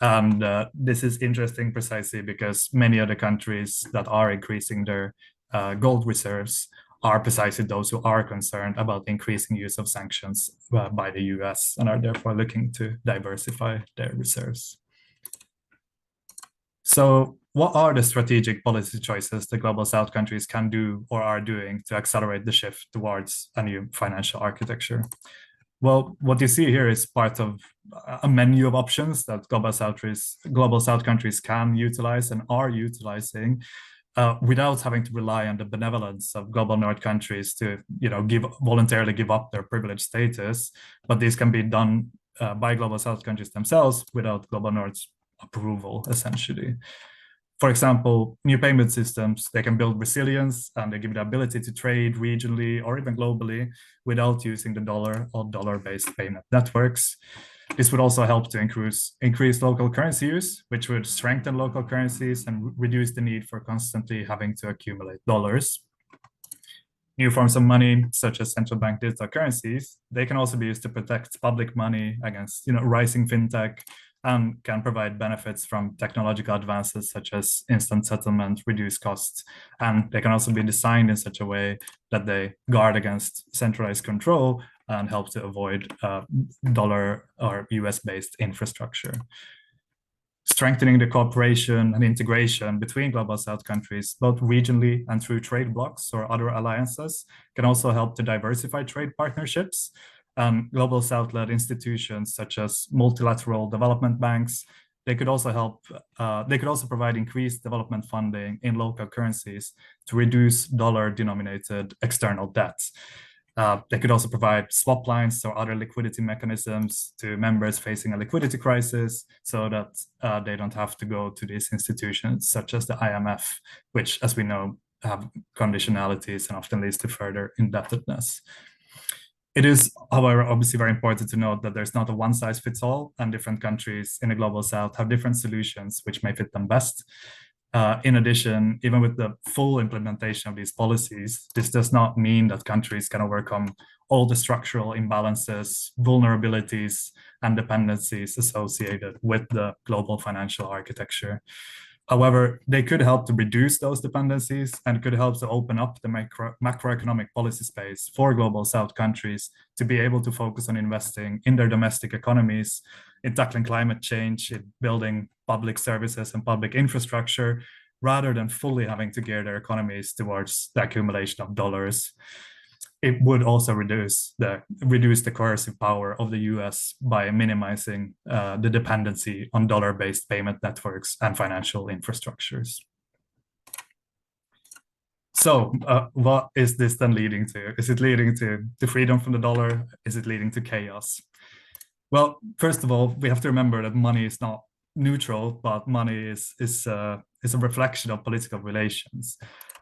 And this is interesting precisely because many of the countries that are increasing their gold reserves are precisely those who are concerned about increasing use of sanctions by the US and are therefore looking to diversify their reserves. So what are the strategic policy choices the global South countries can do or are doing to accelerate the shift towards a new financial architecture? Well, what you see here is part of a menu of options that global South countries can utilize and are utilizing without having to rely on the benevolence of global North countries to, voluntarily give up their privileged status. But this can be done by global South countries themselves without global North's approval, essentially. For example, new payment systems, they can build resilience and they give the ability to trade regionally or even globally without using the dollar or dollar-based payment networks. This would also help to increase local currency use, which would strengthen local currencies and reduce the need for constantly having to accumulate dollars. New forms of money, such as central bank digital currencies, they can also be used to protect public money against rising fintech, and can provide benefits from technological advances such as instant settlement, reduced costs, and they can also be designed in such a way that they guard against centralized control and help to avoid dollar or US-based infrastructure. Strengthening the cooperation and integration between global South countries, both regionally and through trade blocs or other alliances, can also help to diversify trade partnerships. Global South-led institutions such as multilateral development banks they could also help. They could also provide increased development funding in local currencies to reduce dollar-denominated external debt. They could also provide swap lines or other liquidity mechanisms to members facing a liquidity crisis so that they don't have to go to these institutions such as the IMF, which, as we know, have conditionalities and often leads to further indebtedness. It is, however, obviously very important to note that there's not a one size fits all, and different countries in the global south have different solutions which may fit them best. In addition, even with the full implementation of these policies, this does not mean that countries can overcome all the structural imbalances, vulnerabilities, and dependencies associated with the global financial architecture. However, they could help to reduce those dependencies and could help to open up the macroeconomic policy space for global south countries to be able to focus on investing in their domestic economies, in tackling climate change, in building public services and public infrastructure, rather than fully having to gear their economies towards the accumulation of dollars. It would also reduce the coercive power of the US by minimizing the dependency on dollar-based payment networks and financial infrastructures. So what is this then leading to? Is it leading to freedom from the dollar? Is it leading to chaos? Well, first of all, we have to remember that money is not neutral, but money is a reflection of political relations.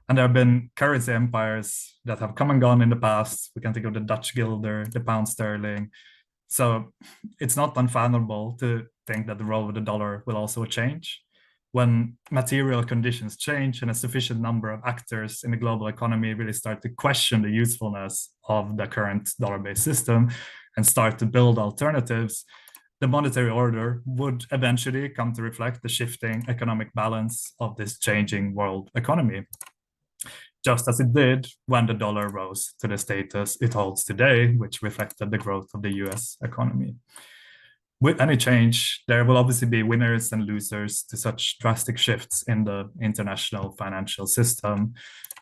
And there have been currency empires that have come and gone in the past. We can think of the Dutch guilder, the pound sterling. So it's not unfathomable to think that the role of the dollar will also change. When material conditions change and a sufficient number of actors in the global economy really start to question the usefulness of the current dollar-based system and start to build alternatives, the monetary order would eventually come to reflect the shifting economic balance of this changing world economy, just as it did when the dollar rose to the status it holds today, which reflected the growth of the US economy. With any change, there will obviously be winners and losers to such drastic shifts in the international financial system.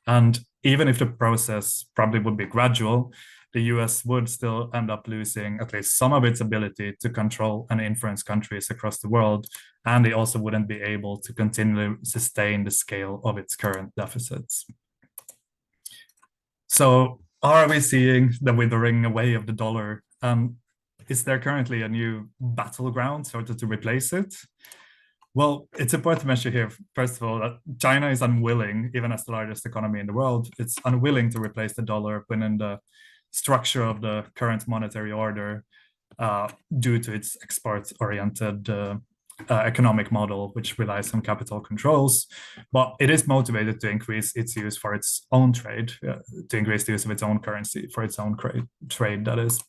And even if the process probably would be gradual, the US would still end up losing at least some of its ability to control and influence countries across the world. And they also wouldn't be able to continually sustain the scale of its current deficits. So are we seeing the withering away of the dollar? Is there currently a new battleground sort of to replace it? Well, it's important to mention here, first of all, that China is unwilling, even as the largest economy in the world, it's unwilling to replace the dollar within the structure of the current monetary order due to its export-oriented economic model, which relies on capital controls, but it is motivated to increase its use for its own trade, to increase the use of its own currency for its own trade, that is.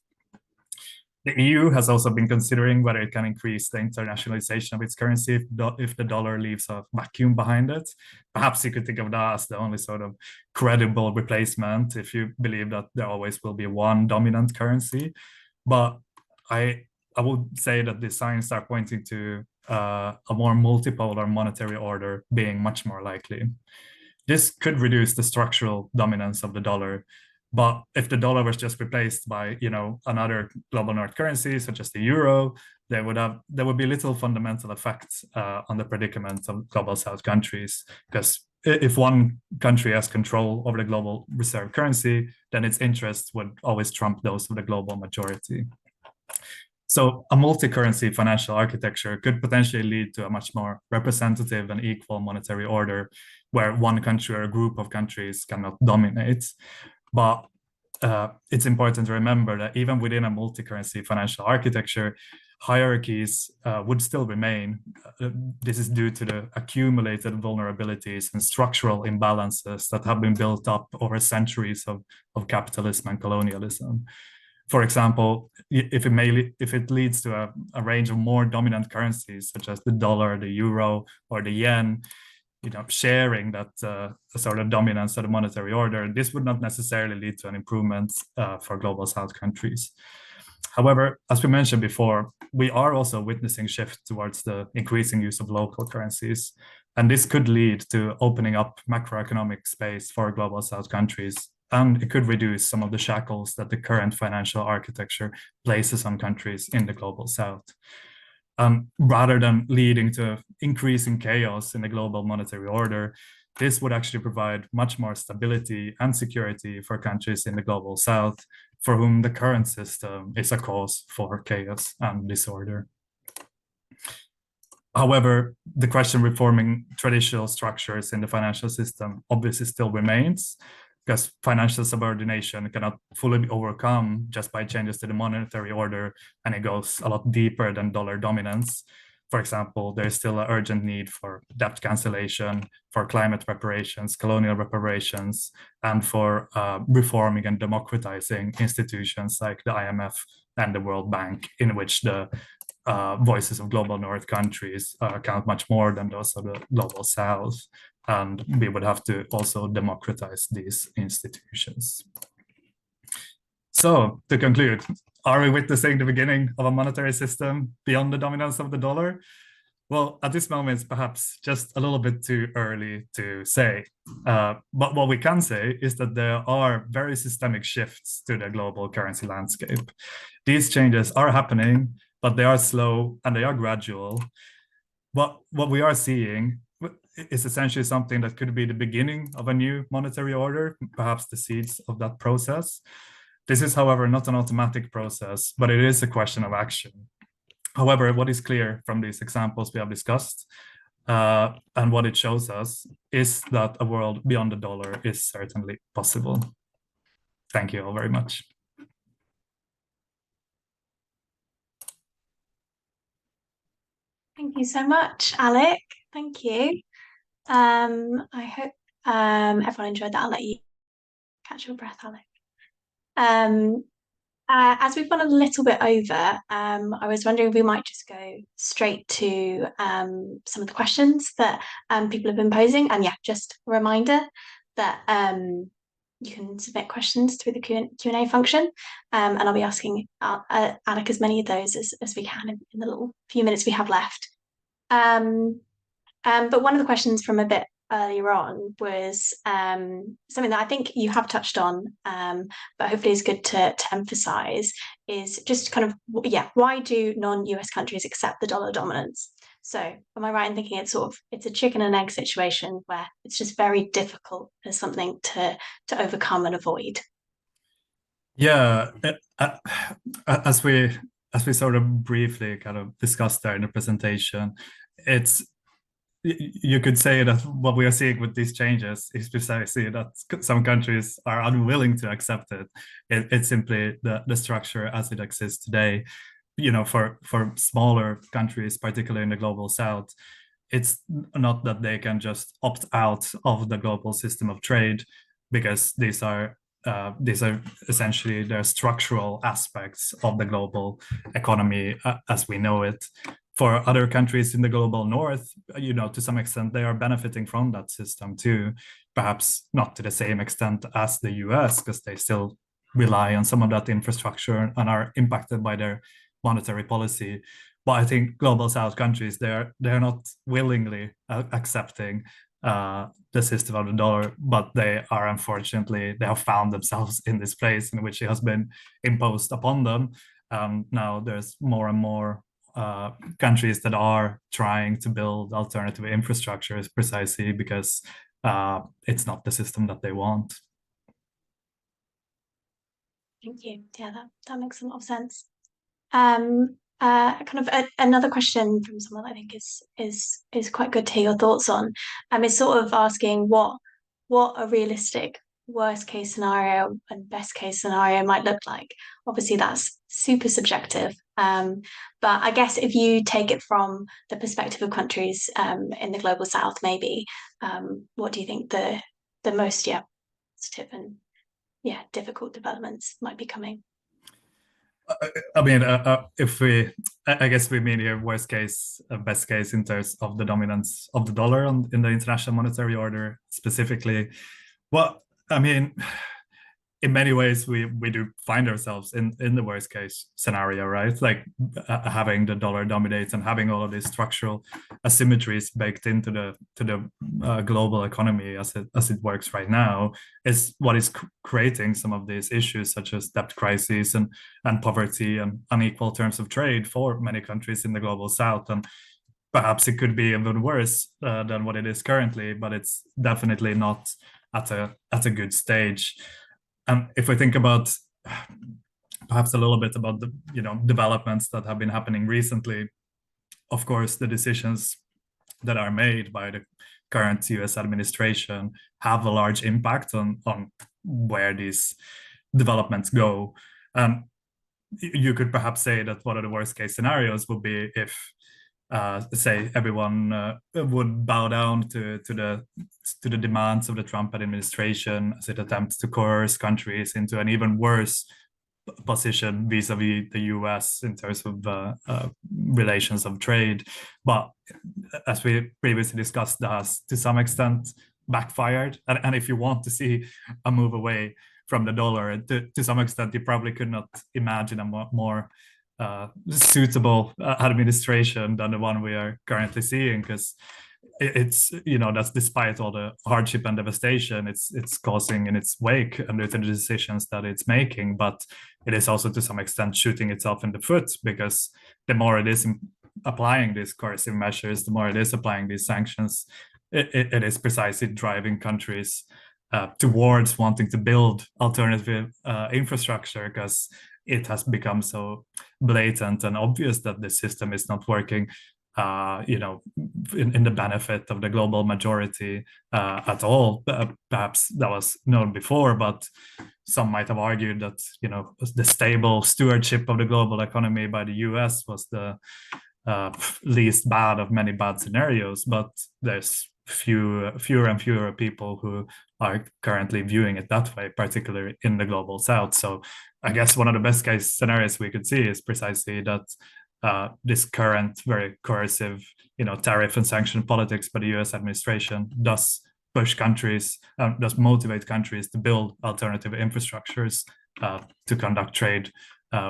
The EU has also been considering whether it can increase the internationalization of its currency if the dollar leaves a vacuum behind it. Perhaps you could think of that as the only sort of credible replacement if you believe that there always will be one dominant currency. But I would say that the signs are pointing to a more multipolar monetary order being much more likely. This could reduce the structural dominance of the dollar. But if the dollar was just replaced by, another global north currency, such as the euro, there would be little fundamental effect on the predicament of global south countries. Because if one country has control over the global reserve currency, then its interests would always trump those of the global majority. So a multi-currency financial architecture could potentially lead to a much more representative and equal monetary order where one country or a group of countries cannot dominate. But it's important to remember that even within a multi-currency financial architecture, hierarchies would still remain. This is due to the accumulated vulnerabilities and structural imbalances that have been built up over centuries of capitalism and colonialism. For example, if it leads to a range of more dominant currencies, such as the dollar, the euro, or the yen, sharing that sort of dominance of the monetary order, this would not necessarily lead to an improvement for global south countries. However, as we mentioned before, we are also witnessing shift towards the increasing use of local currencies. And this could lead to opening up macroeconomic space for global south countries. And it could reduce some of the shackles that the current financial architecture places on countries in the global south. rather than leading to increasing chaos in the global monetary order, this would actually provide much more stability and security for countries in the global south, for whom the current system is a cause for chaos and disorder. However, the question reforming traditional structures in the financial system obviously still remains, because financial subordination cannot fully be overcome just by changes to the monetary order, and it goes a lot deeper than dollar dominance. For example, there is still an urgent need for debt cancellation, for climate reparations, colonial reparations, and for reforming and democratizing institutions like the IMF and the World Bank, in which the voices of global north countries count much more than those of the global south. And we would have to also democratize these institutions. So to conclude, are we witnessing the beginning of a monetary system beyond the dominance of the dollar? Well, at this moment, it's perhaps just a little bit too early to say. But what we can say is that there are very systemic shifts to the global currency landscape. These changes are happening, but they are slow and they are gradual. But what we are seeing is essentially something that could be the beginning of a new monetary order, perhaps the seeds of that process. This is, however, not an automatic process, but it is a question of action. However, what is clear from these examples we have discussed and what it shows us is that a world beyond the dollar is certainly possible. Thank you all very much. Thank you so much, Alec. Thank you. I hope everyone enjoyed that. I'll let you catch your breath, Alec. As we've gone a little bit over, I was wondering if we might just go straight to some of the questions that people have been posing. And yeah, just a reminder that you can submit questions through the Q&A function, and I'll be asking Alec as many of those as we can in the little few minutes we have left. But one of the questions from a bit earlier on was something that I think you have touched on, but hopefully is good to emphasize, is just kind of, yeah, why do non-US countries accept the dollar dominance? So am I right in thinking it's a chicken and egg situation where it's just very difficult as something to overcome and avoid? Yeah, as we sort of briefly kind of discussed there in the presentation, you could say that what we are seeing with these changes is precisely that some countries are unwilling to accept it. It's simply the structure as it exists today. You know, for smaller countries, particularly in the global south, it's not that they can just opt out of the global system of trade, because these are essentially the structural aspects of the global economy as we know it. For other countries in the global north, you know, to some extent, they are benefiting from that system too, perhaps not to the same extent as the US, because they still rely on some of that infrastructure and are impacted by their monetary policy. But I think global south countries, they're not willingly accepting the system of the dollar, but they have found themselves in this place in which it has been imposed upon them. Now there's more and more countries that are trying to build alternative infrastructures precisely because it's not the system that they want. Thank you. Yeah, that makes a lot of sense. Another question from someone I think is quite good to hear your thoughts on. Is sort of asking what a realistic worst case scenario and best case scenario might look like. Obviously, that's super subjective. But I guess if you take it from the perspective of countries in the global south, maybe, what do you think the most positive and difficult developments might be coming? I mean, I guess we mean here worst case, best case in terms of the dominance of the dollar in the international monetary order specifically. Well, I mean, in many ways we do find ourselves in the worst case scenario, right? Like having the dollar dominates and having all of these structural asymmetries baked into the global economy as it works right now is what is creating some of these issues such as debt crises and poverty and unequal terms of trade for many countries in the global south. And perhaps it could be even worse than what it is currently, but it's definitely not at a good stage. And if we think about perhaps a little bit about the developments that have been happening recently, of course, the decisions that are made by the current US administration have a large impact on where these developments go. You could perhaps say that one of the worst case scenarios would be if say everyone would bow down to the demands of the Trump administration as it attempts to coerce countries into an even worse position vis-a-vis the US in terms of relations of trade. But as we previously discussed, that has to some extent backfired. And if you want to see a move away from the dollar, to some extent, you probably could not imagine a more suitable administration than the one we are currently seeing, because it's that's despite all the hardship and devastation it's causing in its wake under the decisions that it's making, but it is also to some extent shooting itself in the foot, because the more it is applying these coercive measures, the more it is applying these sanctions, it is precisely driving countries towards wanting to build alternative infrastructure, because it has become so blatant and obvious that the system is not working in the benefit of the global majority at all. Perhaps that was known before, but some might have argued that the stable stewardship of the global economy by the US was the least bad of many bad scenarios. But there's fewer and fewer people who are currently viewing it that way, particularly in the global south. So I guess one of the best case scenarios we could see is precisely that this current very coercive, tariff and sanction politics by the U.S. administration does push countries, does motivate countries to build alternative infrastructures to conduct trade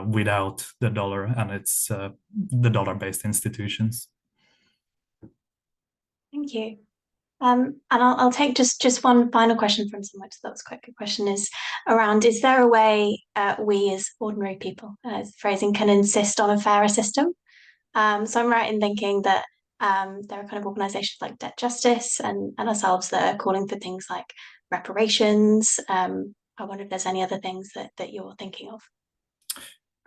without the dollar and its the dollar-based institutions. Thank you. And I'll take just one final question from someone. So that was quite a good question. Is around: is there a way we as ordinary people, as phrasing, can insist on a fairer system? So I'm right in thinking that there are kind of organisations like Debt Justice and ourselves that are calling for things like reparations. I wonder if there's any other things that you're thinking of.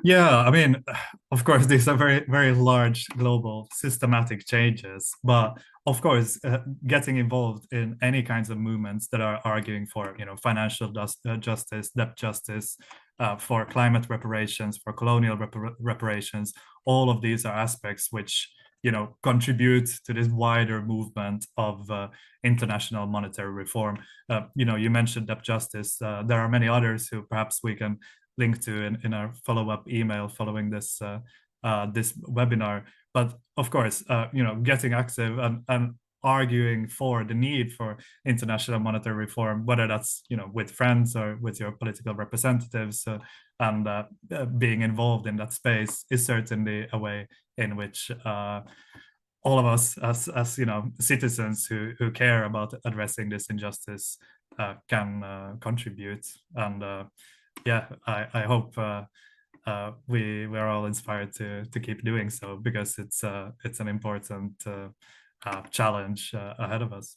Yeah, I mean, of course, these are very, very large global systematic changes. But of course, getting involved in any kinds of movements that are arguing for, financial justice, debt justice, for climate reparations, for colonial reparations, all of these are aspects which, contribute to this wider movement of international monetary reform. You mentioned debt justice. There are many others who perhaps we can link to in our follow-up email following this this webinar. But of course, getting active and arguing for the need for international monetary reform, whether that's with friends or with your political representatives, and being involved in that space is certainly a way in which all of us as citizens who care about addressing this injustice can contribute. And yeah, I hope we're all inspired to keep doing so, because it's an important challenge ahead of us.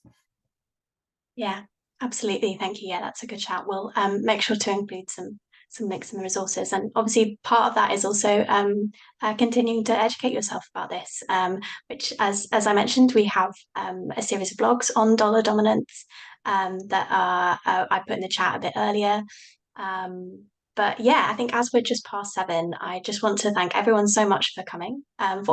Yeah, absolutely. Thank you. Yeah, that's a good shout. We'll make sure to include some links in the resources, and obviously part of that is also continuing to educate yourself about this. Which, as I mentioned, we have a series of blogs on dollar dominance that are I put in the chat a bit earlier. But yeah, I think as we're just past 7, I just want to thank everyone so much for coming, for all